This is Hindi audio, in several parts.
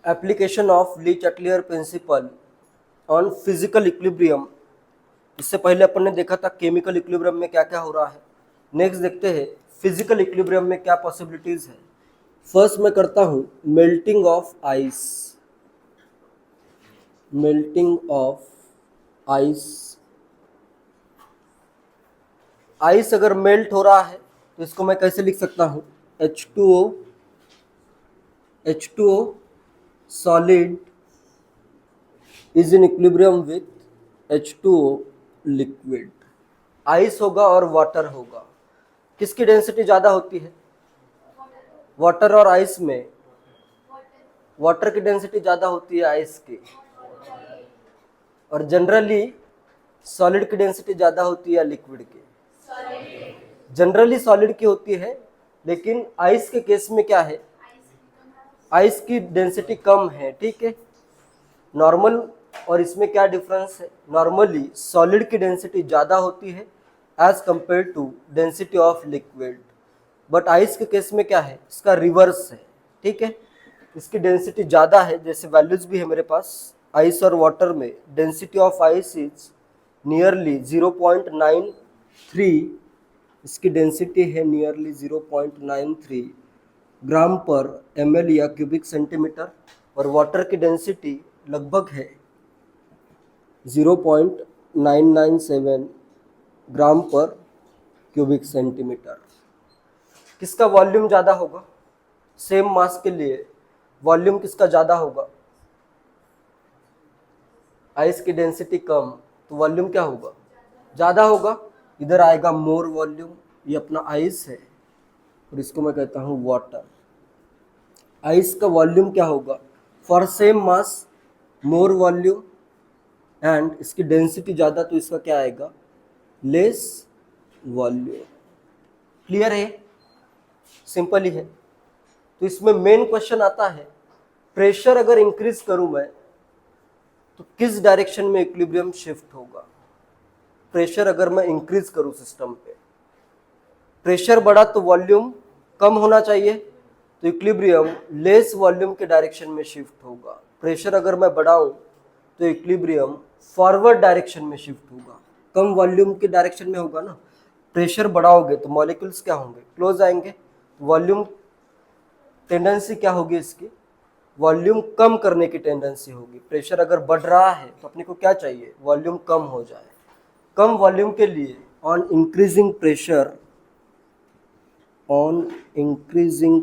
Application of Le Chatelier principle on physical equilibrium. इससे पहले अपन ने देखा था केमिकल इक्विलिब्रियम में क्या क्या हो रहा है। नेक्स्ट देखते हैं फिजिकल इक्विलिब्रियम में क्या पॉसिबिलिटीज है। फर्स्ट मैं करता हूं melting of ice. Melting of ice. Ice अगर मेल्ट हो रहा है तो इसको मैं कैसे लिख सकता हूं? H2O solid is in equilibrium with H2O liquid। Ice होगा और वाटर होगा, किसकी डेंसिटी ज़्यादा होती है? वाटर और आइस में वाटर की डेंसिटी ज़्यादा होती है आइस की, और जनरली सॉलिड की डेंसिटी ज़्यादा होती है लिक्विड की? जनरली सॉलिड की होती है, लेकिन आइस के केस में क्या है? आइस की डेंसिटी कम है, ठीक है। नॉर्मल और इसमें क्या डिफरेंस है? नॉर्मली सॉलिड की डेंसिटी ज़्यादा होती है as compare to density of liquid, but ice के केस में क्या है? इसका रिवर्स है, ठीक है। इसकी डेंसिटी ज़्यादा है, जैसे वैल्यूज भी है मेरे पास। आइस और वाटर में density of ice is nearly 0.93, इसकी डेंसिटी है नियरली 0.93 ग्राम पर ml या क्यूबिक सेंटीमीटर, और वाटर की डेंसिटी लगभग है 0.997 ग्राम पर क्यूबिक सेंटीमीटर। किसका वॉल्यूम ज़्यादा होगा? सेम मास के लिए वॉल्यूम किसका ज़्यादा होगा? आइस की डेंसिटी कम, तो वॉल्यूम क्या होगा? ज़्यादा होगा। इधर आएगा मोर वॉल्यूम, ये अपना आइस है और इसको मैं कहता हूँ वाटर। आइस का वॉल्यूम क्या होगा? For same mass more volume, and इसकी डेंसिटी ज़्यादा, तो इसका क्या आएगा? Less volume. क्लियर है? सिंपल ही है। तो इसमें मेन क्वेश्चन आता है, प्रेशर अगर इंक्रीज करूं मैं तो किस डायरेक्शन में इक्विलिब्रियम शिफ्ट होगा? प्रेशर अगर मैं इंक्रीज करूं सिस्टम पे, प्रेशर बढ़ा तो वॉल्यूम कम होना चाहिए, तो इक्विलिब्रियम लेस वॉल्यूम के डायरेक्शन में शिफ्ट होगा। प्रेशर अगर मैं बढ़ाऊं तो इक्विलिब्रियम फॉरवर्ड डायरेक्शन में शिफ्ट होगा, कम वॉल्यूम के डायरेक्शन में होगा ना। प्रेशर बढ़ाओगे तो मॉलिक्यूल्स क्या होंगे? क्लोज आएंगे। वॉल्यूम टेंडेंसी क्या होगी इसकी? वॉल्यूम कम करने की टेंडेंसी होगी। प्रेशर अगर बढ़ रहा है तो अपने को क्या चाहिए? वॉल्यूम कम हो जाए। कम वॉल्यूम के लिए on increasing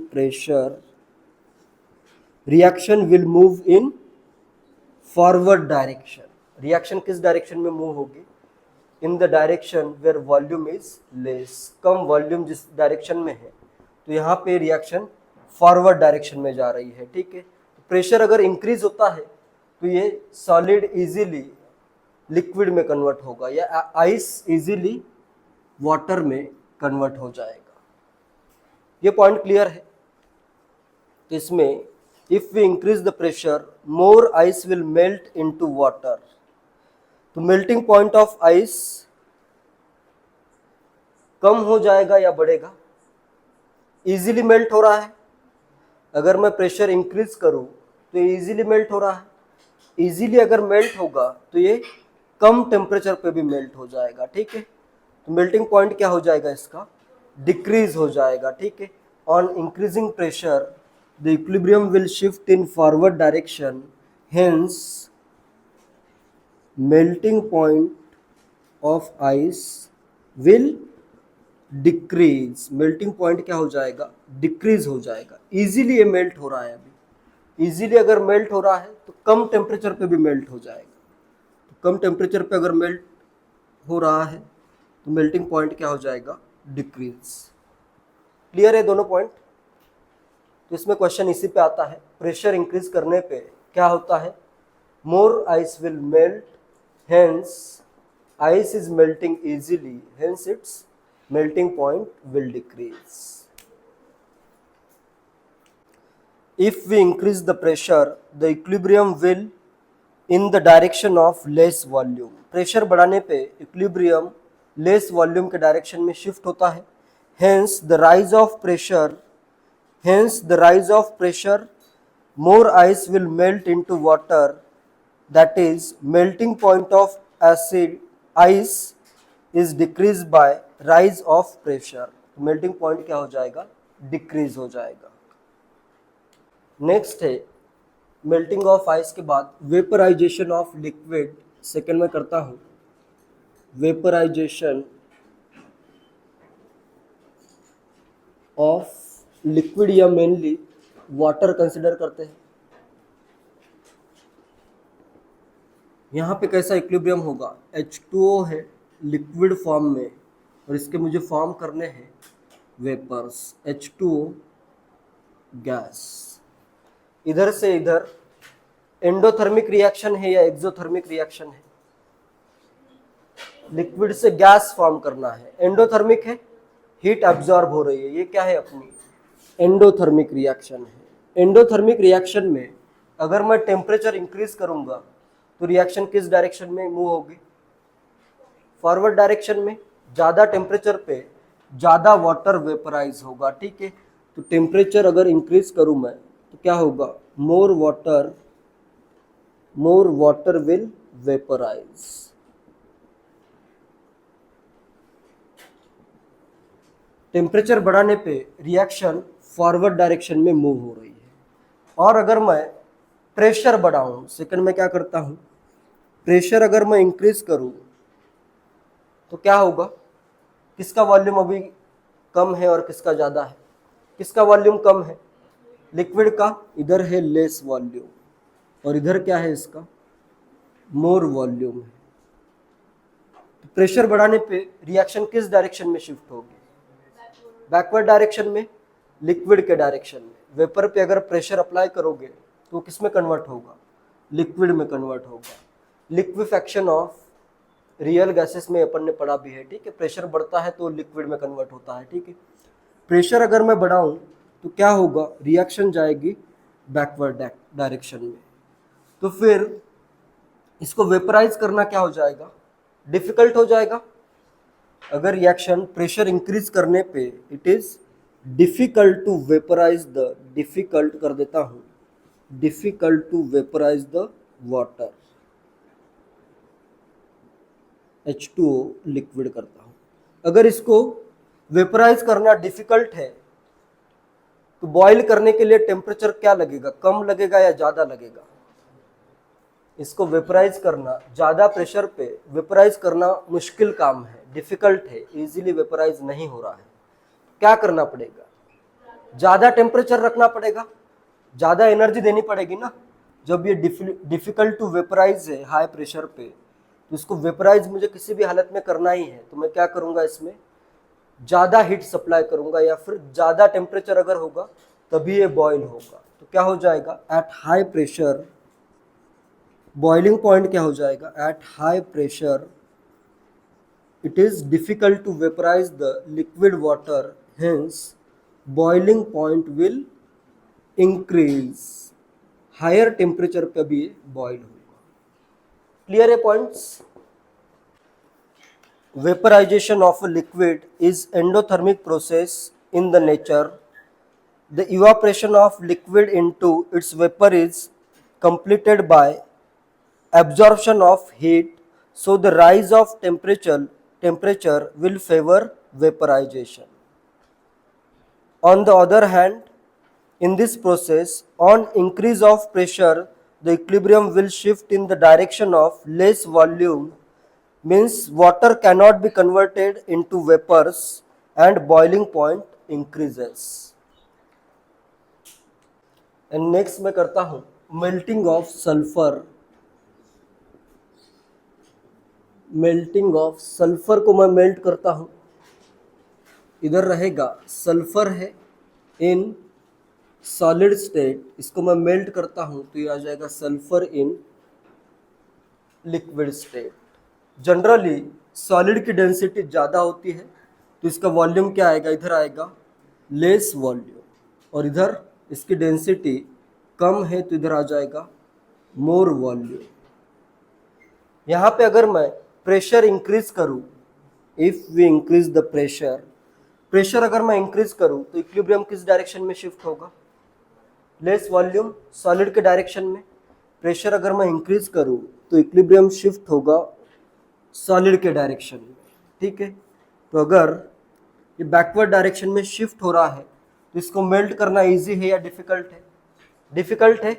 pressure reaction will move in forward direction. Reaction किस डायरेक्शन में मूव होगी? In the direction where volume is less. कम वॉल्यूम जिस डायरेक्शन में है तो यहाँ पे रिएक्शन फॉरवर्ड डायरेक्शन में जा रही है, ठीक है। प्रेशर अगर इंक्रीज होता है तो ये सॉलिड इजीली लिक्विड में कन्वर्ट होगा, या आइस इजीली वाटर में कन्वर्ट हो जाएगा। ये पॉइंट क्लियर है? तो इसमें if we increase the pressure more ice will melt into water. तो मेल्टिंग पॉइंट ऑफ आइस कम हो जाएगा या बढ़ेगा? इजीली मेल्ट हो रहा है, अगर मैं प्रेशर इंक्रीज करूं तो ये इजीली मेल्ट हो रहा है। इजीली अगर मेल्ट होगा तो ये कम टेम्परेचर पे भी मेल्ट हो जाएगा, ठीक है। तो मेल्टिंग पॉइंट क्या हो जाएगा इसका? डिक्रीज हो जाएगा, ठीक है। On increasing pressure the equilibrium will shift in forward direction, hence melting point of ice will decrease. Melting point क्या हो जाएगा? डिक्रीज हो जाएगा। इजीली ये मेल्ट हो रहा है, अभी इजीली अगर मेल्ट हो रहा है तो कम टेम्परेचर पे भी मेल्ट हो जाएगा। तो कम टेम्परेचर पे अगर मेल्ट हो रहा है तो मेल्टिंग पॉइंट क्या हो जाएगा? डिक्रीज। क्लियर है दोनों पॉइंट? तो इसमें क्वेश्चन इसी पे आता है, प्रेशर इंक्रीज करने पे क्या होता है? More ice will melt, hence ice is melting easily, hence it's melting point will decrease. If we increase the pressure, the equilibrium will in the direction of less volume. Pressure बढ़ाने पे इक्विलिब्रियम लेस वॉल्यूम के डायरेक्शन में शिफ्ट होता है। Hence the rise of pressure more ice will melt into water, that is melting point of acid ice is decreased by rise of pressure. Melting point क्या हो जाएगा, डिक्रीज हो जाएगा. नेक्स्ट है मेल्टिंग ऑफ आइस के बाद वेपराइजेशन ऑफ लिक्विड. सेकेंड में करता हूं वेपराइजेशन ऑफ लिक्विड या मेनली वाटर कंसिडर करते हैं. यहाँ पे कैसा इक्विलिब्रियम होगा, H2O है लिक्विड फॉर्म में और इसके मुझे फॉर्म करने हैं वेपर्स, H2O गैस. इधर से इधर एंडोथर्मिक रिएक्शन है या एक्सोथर्मिक रिएक्शन है, लिक्विड से गैस फॉर्म करना है. एंडोथर्मिक है, हीट एब्जॉर्ब हो रही है, ये क्या है अपनी एंडोथर्मिक रिएक्शन है. एंडोथर्मिक रिएक्शन में अगर मैं टेम्परेचर इंक्रीज करूंगा तो रिएक्शन किस डायरेक्शन में मूव होगी, फॉरवर्ड डायरेक्शन में. ज़्यादा टेम्परेचर पे ज़्यादा वाटर वेपराइज होगा, ठीक है. तो टेम्परेचर अगर इंक्रीज करूं मैं तो क्या होगा, more water will vaporise. Temperature बढ़ाने पे रिएक्शन फॉरवर्ड डायरेक्शन में मूव हो रही है. और अगर मैं प्रेशर बढ़ाऊं, सेकंड में क्या करता हूं, प्रेशर अगर मैं इंक्रीज करूं तो क्या होगा, किसका वॉल्यूम अभी कम है और किसका ज़्यादा है, किसका वॉल्यूम कम है, लिक्विड का. इधर है लेस वॉल्यूम और इधर क्या है इसका मोर वॉल्यूम है. तो प्रेशर बढ़ाने पे रिएक्शन किस डायरेक्शन में शिफ्ट होगी, बैकवर्ड डायरेक्शन में, लिक्विड के डायरेक्शन में. वेपर पे अगर प्रेशर अप्लाई करोगे तो किस में कन्वर्ट होगा, लिक्विड में कन्वर्ट होगा. लिक्विफेक्शन ऑफ रियल गैसेस में अपन ने पढ़ा भी है, ठीक है. प्रेशर बढ़ता है तो लिक्विड में कन्वर्ट होता है, ठीक है. प्रेशर अगर मैं बढ़ाऊं तो क्या होगा, रिएक्शन जाएगी बैकवर्ड डायरेक्शन में. तो फिर इसको वेपराइज करना क्या हो जाएगा, डिफिकल्ट हो जाएगा. अगर रिएक्शन प्रेशर इंक्रीज करने पे it is difficult to vaporize the, difficult कर देता हूं, difficult to vaporize the water, H2O liquid करता हूं. अगर इसको वेपराइज करना डिफिकल्ट है तो बॉईल करने के लिए टेम्परेचर क्या लगेगा, कम लगेगा या ज़्यादा लगेगा. इसको वेपराइज करना ज़्यादा प्रेशर पे वेपराइज करना मुश्किल काम है, डिफिकल्ट है, इजीली वेपराइज नहीं हो रहा है. क्या करना पड़ेगा, ज़्यादा टेम्परेचर रखना पड़ेगा, ज़्यादा एनर्जी देनी पड़ेगी ना. जब ये डिफिकल्ट टू वेपराइज है हाई प्रेशर पे तो इसको वेपराइज मुझे किसी भी हालत में करना ही है. तो मैं क्या करूँगा, इसमें ज़्यादा हीट सप्लाई करूँगा या फिर ज़्यादा टेम्परेचर अगर होगा तभी ये बॉयल होगा. तो क्या हो जाएगा, at high pressure, boiling point क्या हो जाएगा, at high pressure it is difficult to vaporize the liquid water, hence boiling point will increase. Higher temperature पे भी बॉयल होगा. क्लियर है points. Vaporization of a liquid is endothermic process in the nature. The evaporation of liquid into its vapour is completed by absorption of heat, so the rise of temperature will favor vaporization. On the other hand, in this process, on increase of pressure, the equilibrium will shift in the direction of less volume, means water cannot be converted into vapors and boiling point increases. And next मैं करता हूँ melting of sulfur. Melting of sulphur को मैं मेल्ट करता हूँ. इधर रहेगा सल्फर है इन सॉलिड स्टेट, इसको मैं मेल्ट करता हूँ तो ये आ जाएगा sulphur in liquid state. Generally solid की डेंसिटी ज़्यादा होती है तो इसका वॉल्यूम क्या आएगा, इधर आएगा लेस वॉल्यूम, और इधर इसकी डेंसिटी कम है तो इधर आ जाएगा मोर वॉल्यूम. यहाँ पे अगर मैं प्रेशर इंक्रीज करूँ, if we increase the pressure, pressure अगर मैं इंक्रीज करूँ तो इक्विलिब्रियम किस डायरेक्शन में शिफ्ट होगा, लेस वॉल्यूम सॉलिड के डायरेक्शन में। प्रेशर अगर मैं इंक्रीज करूँ तो इक्विलिब्रियम शिफ्ट होगा सॉलिड के डायरेक्शन में, ठीक है। तो अगर ये बैकवर्ड डायरेक्शन में शिफ्ट हो रहा है तो इसको मेल्ट करना इजी है या डिफिकल्ट है? डिफिकल्ट है।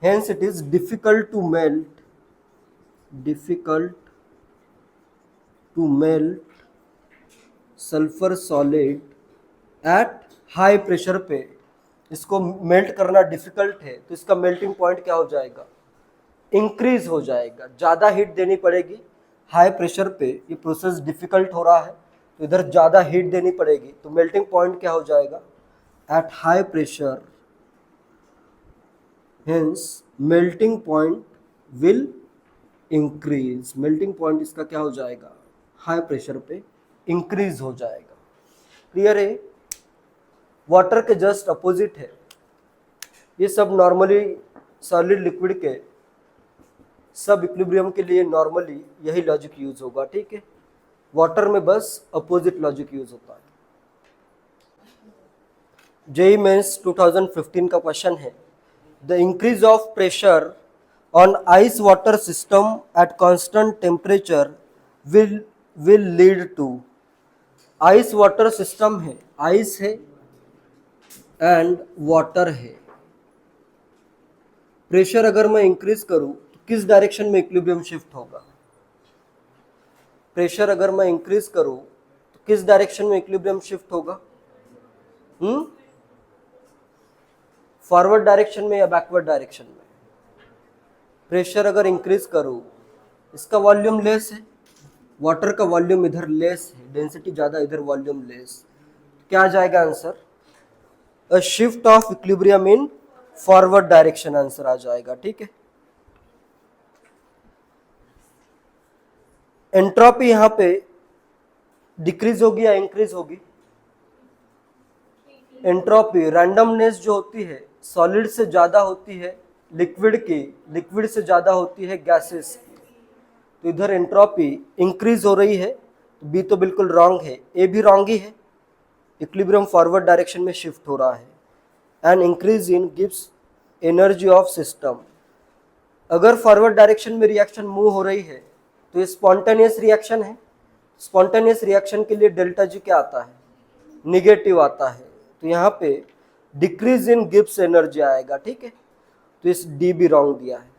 Hence it is difficult to melt sulphur solid at high pressure पे। इसको मेल्ट करना डिफिकल्ट है तो इसका मेल्टिंग पॉइंट क्या हो जाएगा? इंक्रीज हो जाएगा, ज़्यादा हीट देनी पड़ेगी। हाई प्रेशर पे ये प्रोसेस डिफिकल्ट हो रहा है तो इधर ज़्यादा हीट देनी पड़ेगी, तो मेल्टिंग पॉइंट क्या हो जाएगा? At high pressure, hence melting point will increase. Melting point इसका क्या हो जाएगा? हाई प्रेशर पे इंक्रीज हो जाएगा। क्लियर है? वाटर के जस्ट अपोजिट है। ये सब नॉर्मली सॉलिड लिक्विड के सब इक्विलिब्रियम के लिए नॉर्मली यही लॉजिक यूज होगा, ठीक है। वाटर में बस अपोजिट लॉजिक यूज होता है। जेईई मेंस 2015 का क्वेश्चन है, the increase of pressure on ice water system at constant temperature will lead to. Ice water system है, आइस है एंड वाटर है। प्रेशर अगर मैं इंक्रीज करूं तो किस डायरेक्शन में इक्विलिब्रियम शिफ्ट होगा? प्रेशर अगर मैं इंक्रीज करूं तो किस डायरेक्शन में इक्विलिब्रियम शिफ्ट होगा? फॉरवर्ड डायरेक्शन में या बैकवर्ड डायरेक्शन में? प्रेशर अगर इंक्रीज करूं, इसका वॉल्यूम लेस है, वाटर का वॉल्यूम इधर लेस है, डेंसिटी ज़्यादा, इधर वॉल्यूम लेस। क्या आ जाएगा answer? A shift of equilibrium in forward direction answer आ जाएगा, ठीक है। एंट्रोपी यहां पे डिक्रीज होगी या इंक्रीज होगी? एंट्रोपी रैंडमनेस जो होती है सॉलिड से ज़्यादा होती है लिक्विड की, लिक्विड से ज़्यादा होती है गैसेस की। तो इधर एंट्रोपी इंक्रीज हो रही है, तो बी तो बिल्कुल रॉन्ग है, ए भी रॉन्ग ही है। इक्विलिब्रियम फॉरवर्ड डायरेक्शन में शिफ्ट हो रहा है। And increase in gives energy of system. अगर फॉरवर्ड डायरेक्शन में रिएक्शन मूव हो रही है तो ये स्पॉन्टेनियस रिएक्शन है। स्पॉन्टेनियस रिएक्शन के लिए डेल्टा जी क्या आता है? निगेटिव आता है। तो यहाँ पे डिक्रीज इन गिव्स एनर्जी आएगा, ठीक है। तो इस डी भी रॉन्ग दिया है।